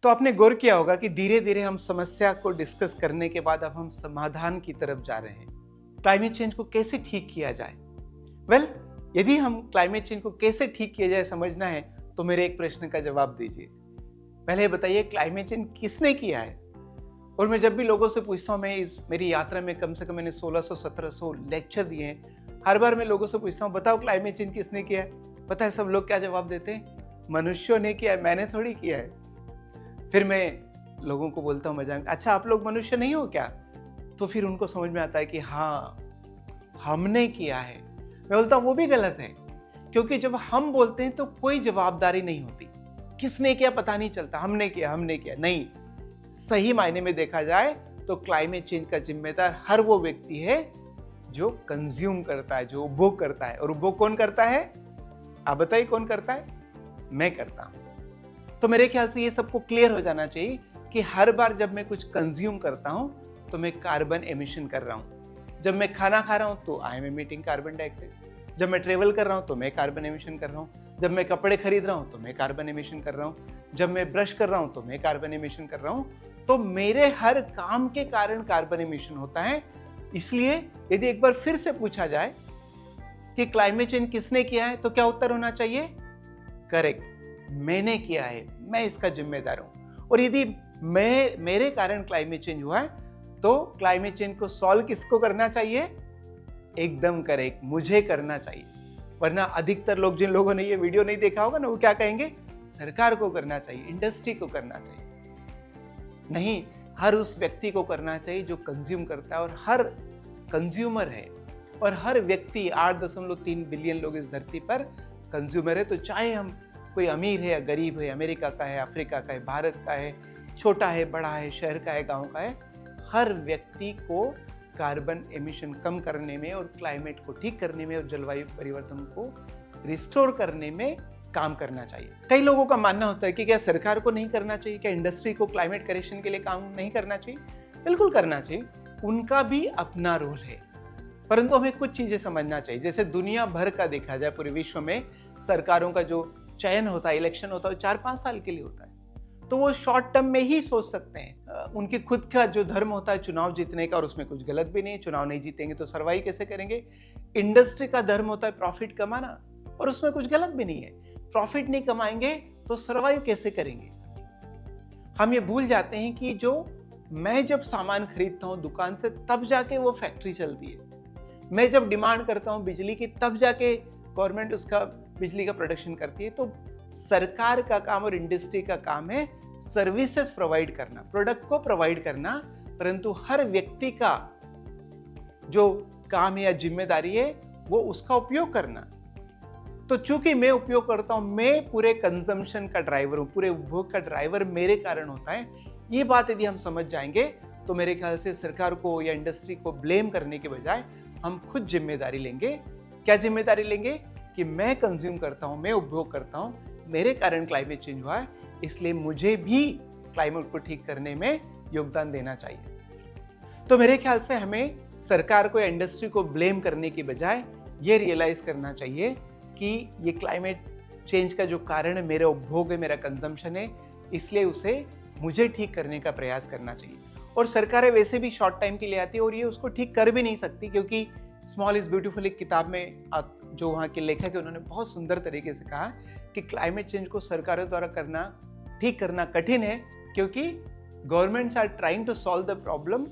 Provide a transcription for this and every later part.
तो आपने गौर किया होगा कि धीरे धीरे हम समस्या को डिस्कस करने के बाद अब हम समाधान की तरफ जा रहे हैं। क्लाइमेट चेंज को कैसे ठीक किया जाए? यदि हम क्लाइमेट चेंज को कैसे ठीक किया जाए समझना है तो मेरे एक प्रश्न का जवाब दीजिए। पहले बताइए, क्लाइमेट चेंज किसने किया है? और मैं जब भी लोगों से पूछता हूँ, मेरी यात्रा में कम से कम मैंने 1600-1700 लेक्चर दिए हैं। हर बार मैं लोगों से पूछता हूँ, बताओ क्लाइमेट चेंज किसने किया है? पता है सब लोग क्या जवाब देते हैं? मनुष्यों ने किया है, मैंने थोड़ी किया है। फिर मैं लोगों को बोलता हूँ मजाक, अच्छा आप लोग मनुष्य नहीं हो क्या? तो फिर उनको समझ में आता है कि हाँ, हमने किया है। मैं बोलता हूँ वो भी गलत है, क्योंकि जब हम बोलते हैं तो कोई जवाबदारी नहीं होती। किसने किया पता नहीं चलता, हमने किया नहीं। सही मायने में देखा जाए तो क्लाइमेट चेंज का जिम्मेदार हर वो व्यक्ति है जो कंज्यूम करता है, जो उपभोग करता है। और उपभोग कौन करता है? आप बताइए कौन करता है? मैं करता हूं। तो मेरे ख्याल से ये सबको क्लियर हो जाना चाहिए कि हर बार जब मैं कुछ कंज्यूम करता हूं तो मैं कार्बन एमिशन कर रहा हूं। जब मैं खाना खा रहा हूं तो I am emitting carbon dioxide. जब मैं ट्रेवल कर रहा हूं तो मैं कार्बन एमिशन कर रहा हूं। जब मैं कपड़े खरीद रहा हूं तो मैं कार्बन एमिशन कर रहा हूं। जब मैं ब्रश कर रहा हूं तो मैं कार्बन एमिशन कर रहा हूं। तो मेरे हर काम के कारण कार्बन एमिशन होता है। इसलिए यदि एक बार फिर से पूछा जाए कि क्लाइमेट चेंज किसने किया है तो क्या उत्तर होना चाहिए? करेक्ट, मैंने किया है, मैं इसका जिम्मेदार हूं। और यदि मेरे कारण क्लाइमेट चेंज हुआ है तो क्लाइमेट चेंज को सॉल्व किसको करना चाहिए? एकदम करेक्ट, मुझे करना चाहिए। वरना अधिकतर लोग, जिन लोगों ने ये वीडियो नहीं देखा होगा ना, वो क्या कहेंगे? सरकार को करना चाहिए, इंडस्ट्री को करना चाहिए। नहीं, हर उस व्यक्ति को करना चाहिए जो कंज्यूम करता है। और हर कंज्यूमर है, और हर व्यक्ति 8.3 बिलियन लोग इस धरती पर कंज्यूमर है। तो चाहे हम कोई अमीर है या गरीब है, अमेरिका का है, अफ्रीका का है, भारत का है, छोटा है, बड़ा है, शहर का है, गांव का है, हर व्यक्ति को कार्बन एमिशन कम करने में और क्लाइमेट को ठीक करने में और जलवायु परिवर्तन को रिस्टोर करने में काम करना चाहिए। कई लोगों का मानना होता है कि क्या सरकार को नहीं करना चाहिए, क्या इंडस्ट्री को क्लाइमेट करेक्शन के लिए काम नहीं करना चाहिए? बिल्कुल करना चाहिए, उनका भी अपना रोल है। परंतु हमें कुछ चीजें समझना चाहिए। जैसे दुनिया भर का देखा जाए, पूरे विश्व में सरकारों का जो चयन होता है, इलेक्शन होता है, 4-5 साल के लिए होता है। तो वो शॉर्ट टर्म में ही सोच सकते हैं। उनके खुद का जो धर्म होता है चुनाव जीतने का, और उसमें कुछ गलत भी नहीं है। चुनाव नहीं जीतेंगे तो सर्वाइव कैसे करेंगे? इंडस्ट्री का धर्म होता है प्रॉफिट कमाना, और उसमें कुछ गलत भी नहीं है। प्रॉफिट नहीं कमाएंगे तो सर्वाइव कैसे करेंगे? हम ये भूल जाते हैं कि जो मैं जब सामान खरीदता हूं दुकान से, तब जाके वो फैक्ट्री चलती है। मैं जब डिमांड करता हूं बिजली की, तब जाके गवर्नमेंट उसका बिजली का प्रोडक्शन करती है। तो सरकार का काम और इंडस्ट्री का काम है सर्विसेज प्रोवाइड करना, प्रोडक्ट को प्रोवाइड करना। परंतु हर व्यक्ति का जो काम है या जिम्मेदारी है वो उसका उपयोग करना। तो चूंकि मैं उपयोग करता हूं, मैं पूरे कंजम्पशन का ड्राइवर हूं, पूरे उपभोग का ड्राइवर मेरे कारण होता है। ये बात यदि हम समझ जाएंगे तो मेरे ख्याल से सरकार को या इंडस्ट्री को ब्लेम करने के बजाय हम खुद जिम्मेदारी लेंगे। क्या जिम्मेदारी लेंगे? कि मैं कंज्यूम करता हूं, मैं उपभोग करता हूं, मेरे कारण क्लाइमेट चेंज हुआ है, इसलिए मुझे भी क्लाइमेट को ठीक करने में योगदान देना चाहिए। तो मेरे ख्याल से हमें सरकार को या इंडस्ट्री को ब्लेम करने के बजाय ये रियलाइज करना चाहिए कि ये क्लाइमेट चेंज का जो कारण है मेरा उपभोग है, मेरा कंजम्पशन है, इसलिए उसे मुझे ठीक करने का प्रयास करना चाहिए। और सरकारें वैसे भी शॉर्ट टाइम के लिए आती है और ये उसको ठीक कर भी नहीं सकती, क्योंकि स्मॉल इज ब्यूटीफुल एक किताब में जो वहाँ के लेखक है उन्होंने बहुत सुंदर तरीके से कहा कि क्लाइमेट चेंज को सरकारों द्वारा ठीक करना कठिन है, क्योंकि governments are trying to solve the problem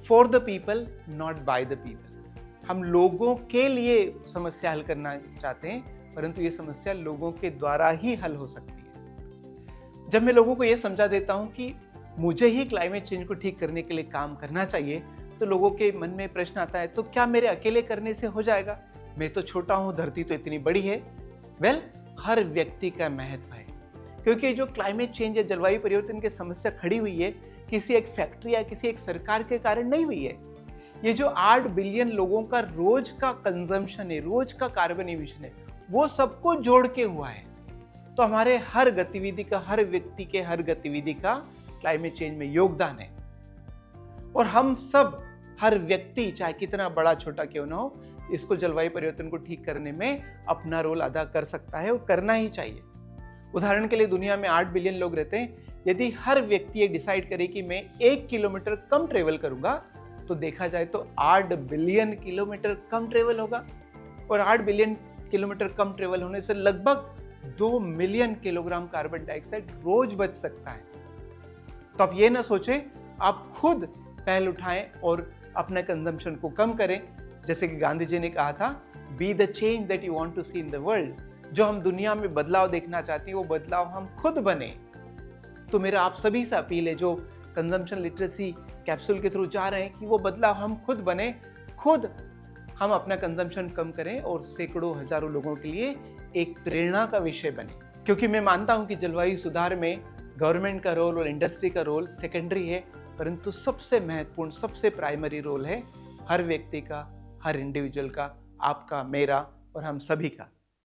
for the people, not by the people. हम लोगों के लिए समस्या हल करना चाहते हैं, परंतु ये समस्या लोगों के द्वारा ही हल हो सकती है। जब मैं लोगों को ये समझा देता हूं कि मुझे ही क्लाइमेट चेंज को ठीक करने के लिए काम करना चाहिए, तो लोगों के मन में प्रश्न आता है, तो क्या मेरे अकेले करने से हो जाएगा? मैं तो छोटा हूं, धरती तो इतनी बड़ी है। हर व्यक्ति का महत्व है, क्योंकि जो क्लाइमेट चेंज या जलवायु परिवर्तन की समस्या खड़ी हुई है किसी एक फैक्ट्री या किसी एक सरकार के कारण नहीं हुई है। ये जो 8 बिलियन लोगों का रोज का कंजम्पशन है, रोज का कार्बन एमिशन है, वो सबको जोड़ के हुआ है। तो हमारे हर गतिविधि का, हर व्यक्ति के हर गतिविधि का क्लाइमेट चेंज में योगदान है। और हम सब, हर व्यक्ति चाहे कितना बड़ा छोटा क्यों ना हो, इसको जलवायु परिवर्तन को ठीक करने में अपना रोल अदा कर सकता है और करना ही चाहिए। उदाहरण के लिए दुनिया में 8 बिलियन लोग रहते हैं। यदि हर व्यक्ति ये डिसाइड करे कि मैं 1 किलोमीटर कम ट्रेवल करूंगा, तो देखा जाए तो 8 बिलियन किलोमीटर कम ट्रेवल होगा। और 8 बिलियन किलोमीटर कम ट्रेवल होने से लगभग 2 मिलियन किलोग्राम कार्बन डाइऑक्साइड रोज बच सकता है। तो आप ये ना सोचें, आप खुद पहल उठाएं और अपने कंजम्पशन को कम करें। जैसे कि गांधी जी ने कहा था, be the change that you want to see in the world. जो हम दुनिया में बदलाव देखना चाहते हैं, वो बदलाव हम खुद बने। तो मेरा आप सभी से अपील है जो कंजम्पशन लिटरेसी कैप्सूल के थ्रू जा रहे हैं, कि वो बदलाव हम खुद बने, खुद हम अपना कंजम्पशन कम करें और सैकड़ों हजारों लोगों के लिए एक प्रेरणा का विषय बने। क्योंकि मैं मानता हूं कि जलवायु सुधार में गवर्नमेंट का रोल और इंडस्ट्री का रोल सेकेंडरी है, परंतु सबसे महत्वपूर्ण, सबसे प्राइमरी रोल है हर व्यक्ति का, हर इंडिविजुअल का, आपका, मेरा और हम सभी का।